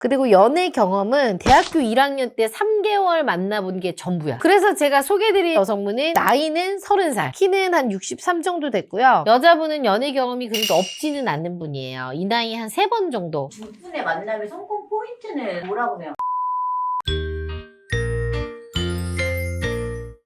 그리고 연애 경험은 대학교 1학년 때 3개월 만나본 게 전부야. 그래서 제가 소개해드린 여성분은 나이는 30살, 키는 한 63 정도 됐고요. 여자분은 연애 경험이 그렇게 없지는 않는 분이에요. 이 나이에 한 3번 정도. 두 분의 만남의 성공 포인트는 뭐라고 생각해요?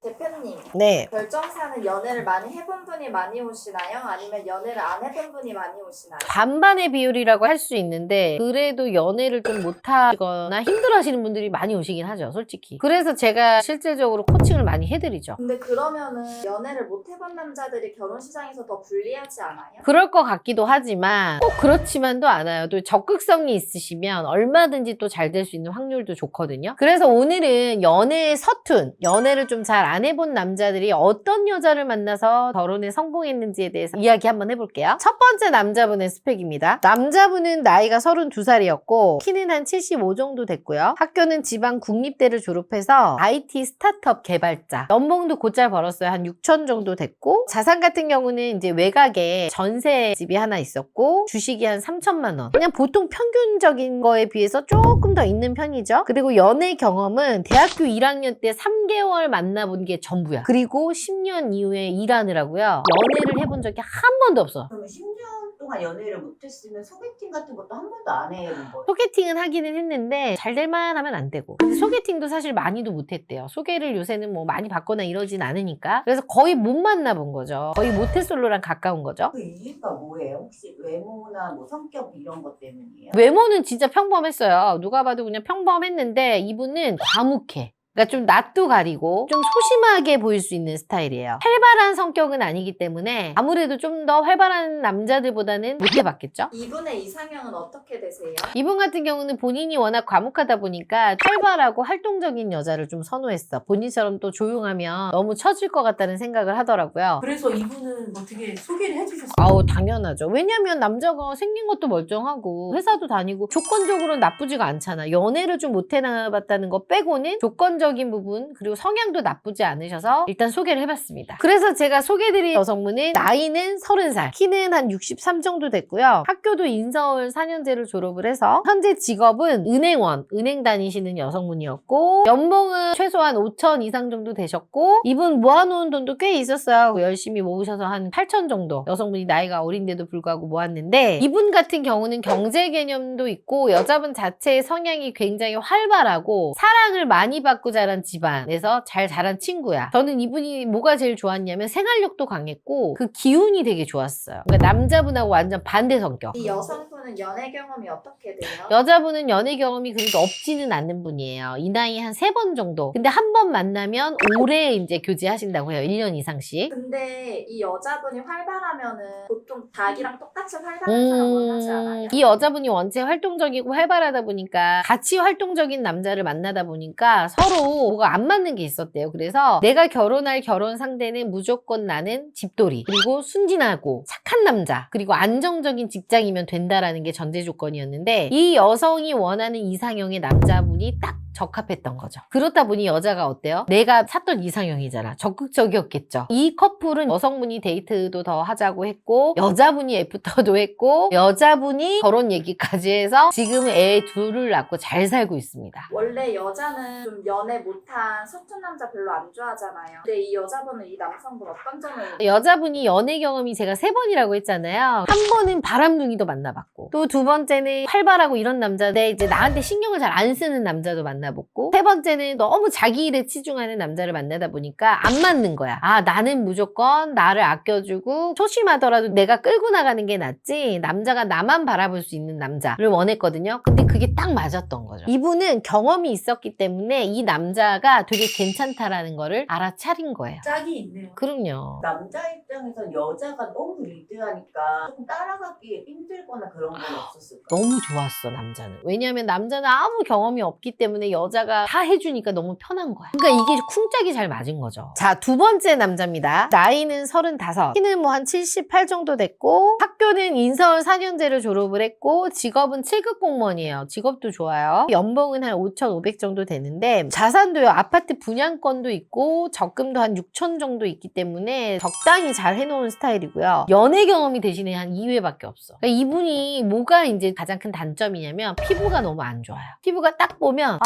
대표님, 네. 결정사는 연애를 많이 해본 분이 많이 오시나요? 아니면 연애를 안 해본 분이 많이 오시나요? 반반의 비율이라고 할 수 있는데 그래도 연애를 좀 못하거나 힘들어하시는 분들이 많이 오시긴 하죠, 솔직히. 그래서 제가 실질적으로 코칭을 많이 해드리죠. 근데 그러면은 연애를 못 해본 남자들이 결혼 시장에서 더 불리하지 않아요? 그럴 것 같기도 하지만 꼭 그렇지만도 않아요. 또 적극성이 있으시면 얼마든지 또 잘 될 수 있는 확률도 좋거든요. 그래서 오늘은 연애의 서툰, 연애를 좀 잘 안 해본 남자들이 어떤 여자를 만나서 결혼에 성공했는지에 대해서 이야기 한번 해볼게요. 첫 번째 남자분의 스펙입니다. 남자분은 나이가 32살이었고 키는 한 75 정도 됐고요. 학교는 지방 국립대를 졸업해서 IT 스타트업 개발자. 연봉도 곧잘 벌었어요. 한 6천 정도 됐고 자산 같은 경우는 이제 외곽에 전세집이 하나 있었고 주식이 한 3천만 원. 그냥 보통 평균적인 거에 비해서 조금 더 있는 편이죠. 그리고 연애 경험은 대학교 1학년 때 3개월 만나본 게 전부야. 그리고 10년 이후에 일하느라고요. 연애를 해본 적이 한 번도 없어. 그러면 10년 동안 연애를 못했으면 소개팅 같은 것도 한 번도 안 해본 거예요? 소개팅은 하기는 했는데 잘 될만 하면 안 되고. 근데 소개팅도 사실 많이도 못했대요. 소개를 요새는 뭐 많이 받거나 이러진 않으니까. 그래서 거의 못 만나본 거죠. 거의 모태솔로랑 가까운 거죠. 그 이유가 뭐예요? 혹시 외모나 뭐 성격 이런 것 때문이에요? 외모는 진짜 평범했어요. 누가 봐도 그냥 평범했는데 이분은 과묵해. 그러니까 좀 낯도 가리고 좀 소심하게 보일 수 있는 스타일이에요. 활발한 성격은 아니기 때문에 아무래도 좀 더 활발한 남자들보다는 못 해봤겠죠? 이분의 이상형은 어떻게 되세요? 이분 같은 경우는 본인이 워낙 과묵하다 보니까 활발하고 활동적인 여자를 좀 선호했어. 본인처럼 또 조용하면 너무 처질 것 같다는 생각을 하더라고요. 그래서 이분은 어떻게 소개를 해주셨어요? 아우 당연하죠. 왜냐면 남자가 생긴 것도 멀쩡하고 회사도 다니고 조건적으로는 나쁘지가 않잖아. 연애를 좀 못 해봤다는 거 빼고는 조건적인 부분 그리고 성향도 나쁘지 않으셔서 일단 소개를 해봤습니다. 그래서 제가 소개해드린 여성분은 나이는 30살, 키는 한 63 정도 됐고요. 학교도 인서울 4년제를 졸업을 해서 현재 직업은 은행원, 은행 다니시는 여성분이었고 연봉은 최소한 5천 이상 정도 되셨고 이분 모아놓은 돈도 꽤 있었어요. 열심히 모으셔서 한 8천 정도. 여성분이 나이가 어린데도 불구하고 모았는데 이분 같은 경우는 경제 개념도 있고 여자분 자체의 성향이 굉장히 활발하고 사랑을 많이 받고 자란 집안에서 잘 자란 친구야. 저는 이분이 뭐가 제일 좋았냐면 생활력도 강했고 그 기운이 되게 좋았어요. 그러니까 남자분하고 완전 반대 성격. 이 여성분은 연애 경험이 어떻게 돼요? 여자분은 연애 경험이 그렇게 없지는 않는 분이에요. 이 나이에 한 3번 정도. 근데 한 번 만나면 오래 이제 교제하신다고 해요. 1년 이상씩. 근데 이 여자분이 활발하면은 보통 닭이랑 똑같이 활발한 사람 원하지 않아요? 이 여자분이 원체 활동적이고 활발하다 보니까 같이 활동적인 남자를 만나다 보니까 서로 뭐가 안 맞는 게 있었대요. 그래서 내가 결혼할 결혼 상대는 무조건 나는 집돌이 그리고 순진하고 착한 남자 그리고 안정적인 직장이면 된다라는 게 전제 조건이었는데 이 여성이 원하는 이상형의 남자분이 딱 적합했던 거죠. 그렇다 보니 여자가 어때요? 내가 찾던 이상형이잖아. 적극적이었겠죠. 이 커플은 여성분이 데이트도 더 하자고 했고 여자분이 애프터도 했고 여자분이 결혼 얘기까지 해서 지금 애 둘을 낳고 잘 살고 있습니다. 원래 여자는 좀 연애 못한 서툰 남자 별로 안 좋아하잖아요. 근데 이 여자분은 이 남성분 어떤 점을 여자분이 연애 경험이 제가 3번이라고 했잖아요. 한 번은 바람둥이도 만나봤고 또 두 번째는 활발하고 이런 남자인데 이제 나한테 신경을 잘 안 쓰는 남자도 만나봤고 세 번째는 너무 자기 일에 치중하는 남자를 만나다 보니까 안 맞는 거야. 아 나는 무조건 나를 아껴주고 소심하더라도 내가 끌고 나가는 게 낫지 남자가 나만 바라볼 수 있는 남자를 원했거든요. 근데 그게 딱 맞았던 거죠. 이분은 경험이 있었기 때문에 이 남자가 되게 괜찮다라는 거를 알아차린 거예요. 짝이 있네요. 그럼요. 남자 입장에선 여자가 너무 리드하니까 조금 따라가기 힘들거나 그런 건 없었을까요? 너무 좋았어 남자는. 왜냐하면 남자는 아무 경험이 없기 때문에 여자가 다 해주니까 너무 편한 거야. 그러니까 이게 쿵짝이 잘 맞은 거죠. 자, 두 번째 남자입니다. 나이는 35, 키는 뭐 한 78 정도 됐고, 학교는 인서울 4년제를 졸업을 했고, 직업은 7급 공무원이에요. 직업도 좋아요. 연봉은 한 5,500 정도 되는데, 자산도요, 아파트 분양권도 있고, 적금도 한 6천 정도 있기 때문에 적당히 잘 해놓은 스타일이고요. 연애 경험이 대신에 한 2회밖에 없어. 그러니까 이분이 뭐가 이제 가장 큰 단점이냐면 피부가 너무 안 좋아요. 피부가 딱 보면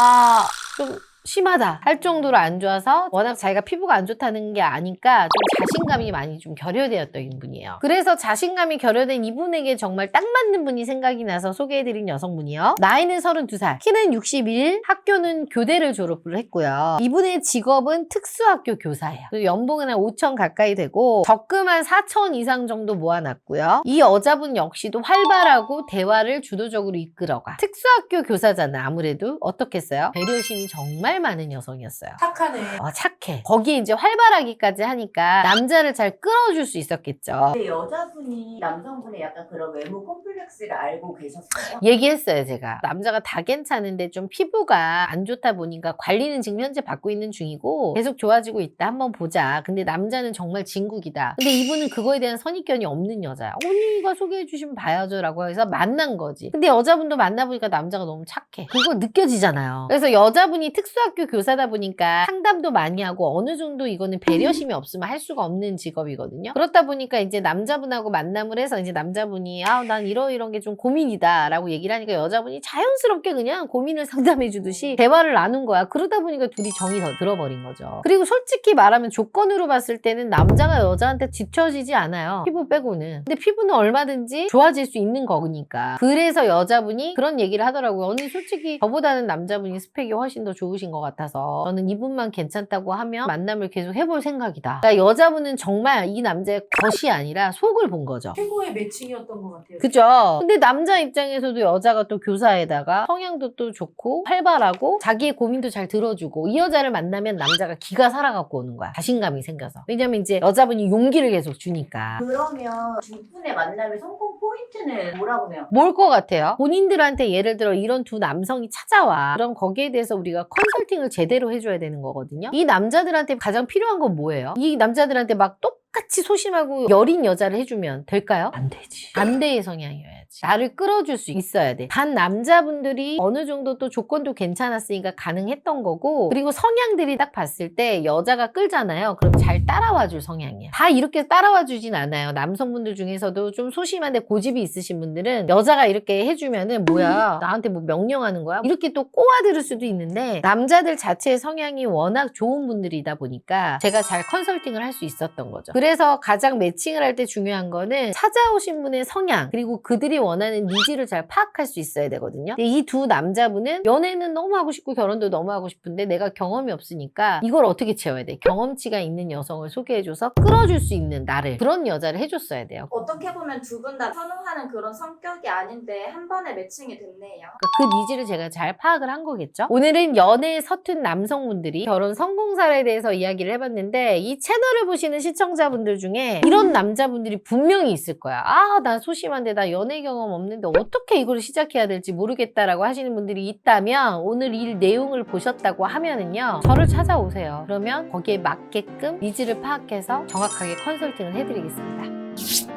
좀 심하다 할 정도로 안 좋아서 워낙 자기가 피부가 안 좋다는 게 아니까 좀 자신감이 많이 좀 결여되었던 분이에요. 그래서 자신감이 결여된 이분에게 정말 딱 맞는 분이 생각이 나서 소개해드린 여성분이요. 나이는 32살, 키는 61, 학교는 교대를 졸업을 했고요. 이분의 직업은 특수학교 교사예요. 그리고 연봉은 한 5천 가까이 되고 적금 한 4천 이상 정도 모아놨고요. 이 여자분 역시도 활발하고 대화를 주도적으로 이끌어가. 특수학교 교사잖아. 아무래도 어떻겠어요? 배려심이 정말 많은 여성이었어요. 착하네. 착해. 거기에 이제 활발하기까지 하니까 남자를 잘 끌어줄 수 있었겠죠. 근데 여자분이 남성분의 약간 그런 외모 콤플렉스를 알고 계셨어요? 얘기했어요, 제가. 남자가 다 괜찮은데 좀 피부가 안 좋다 보니까 관리는 지금 현재 받고 있는 중이고 계속 좋아지고 있다. 한번 보자. 근데 남자는 정말 진국이다. 근데 이분은 그거에 대한 선입견이 없는 여자야. 언니가 소개해 주시면 봐야죠 라고 해서 만난 거지. 근데 여자분도 만나보니까 남자가 너무 착해. 그거 느껴지잖아요. 그래서 여자분이 특수학교 교사다 보니까 상담도 많이 하고 어느 정도 이거는 배려심이 없으면 할 수가 없는 직업이거든요. 그렇다 보니까 이제 남자분하고 만남을 해서 이제 남자분이 난 이런 게 좀 고민이다 라고 얘기를 하니까 여자분이 자연스럽게 그냥 고민을 상담해 주듯이 대화를 나눈 거야. 그러다 보니까 둘이 정이 더 들어버린 거죠. 그리고 솔직히 말하면 조건으로 봤을 때는 남자가 여자한테 뒤처지지 않아요. 피부 빼고는. 근데 피부는 얼마든지 좋아질 수 있는 거니까. 그래서 여자분이 그런 얘기를 하더라고요. 언니 솔직히 저보다는 남자분이 스펙이 훨씬 더 좋으신 것 같아서 저는 이분만 괜찮다고 하면 만남을 계속 해볼 생각이다. 그러니까 여자분은 정말 이 남자의 겉이 아니라 속을 본 거죠. 최고의 매칭이었던 것 같아요. 그죠? 근데 남자 입장에서도 여자가 또 교사에다가 성향도 또 좋고 활발하고 자기의 고민도 잘 들어주고 이 여자를 만나면 남자가 기가 살아갖고 오는 거야. 자신감이 생겨서. 왜냐면 이제 여자분이 용기를 계속 주니까. 그러면 두 분의 만남의 성공 포인트는 뭐라고 생각해요? 뭘 것 같아요? 본인들한테 예를 들어 이런 두 남성이 찾아와. 그럼 거기에 대해서 우리가 컨설팅을 제대로 해줘야 되는 거거든요. 이 남자들한테 가장 필요한 건 뭐예요? 이 남자들한테 막 똑같이 소심하고 여린 여자를 해주면 될까요? 안 되지. 반대의 성향이어야지. 나를 끌어줄 수 있어야 돼. 단 남자분들이 어느 정도 또 조건도 괜찮았으니까 가능했던 거고 그리고 성향들이 딱 봤을 때 여자가 끌잖아요. 그럼 잘 따라와줄 성향이야. 다 이렇게 따라와주진 않아요. 남성분들 중에서도 좀 소심한데 고집이 있으신 분들은 여자가 이렇게 해주면은 뭐야 나한테 뭐 명령하는 거야? 이렇게 또 꼬아들을 수도 있는데 남자들 자체의 성향이 워낙 좋은 분들이다 보니까 제가 잘 컨설팅을 할 수 있었던 거죠. 그래서 가장 매칭을 할 때 중요한 거는 찾아오신 분의 성향 그리고 그들이 원하는 니즈를 잘 파악할 수 있어야 되거든요. 이 두 남자분은 연애는 너무 하고 싶고 결혼도 너무 하고 싶은데 내가 경험이 없으니까 이걸 어떻게 채워야 돼? 경험치가 있는 여성을 소개해줘서 끌어줄 수 있는 나를 그런 여자를 해줬어야 돼요. 어떻게 보면 두 분 다 선호하는 그런 성격이 아닌데 한 번에 매칭이 됐네요. 그 니즈를 제가 잘 파악을 한 거겠죠? 오늘은 연애에 서툰 남성분들이 결혼 성공 사례에 대해서 이야기를 해봤는데 이 채널을 보시는 시청자분들 중에 이런 남자분들이 분명히 있을 거야. 나 소심한데 나 연애 경험 없는데 어떻게 이걸 시작해야 될지 모르겠다라고 하시는 분들이 있다면 오늘 이 내용을 보셨다고 하면은요 저를 찾아오세요. 그러면 거기에 맞게끔 니즈를 파악해서 정확하게 컨설팅을 해드리겠습니다.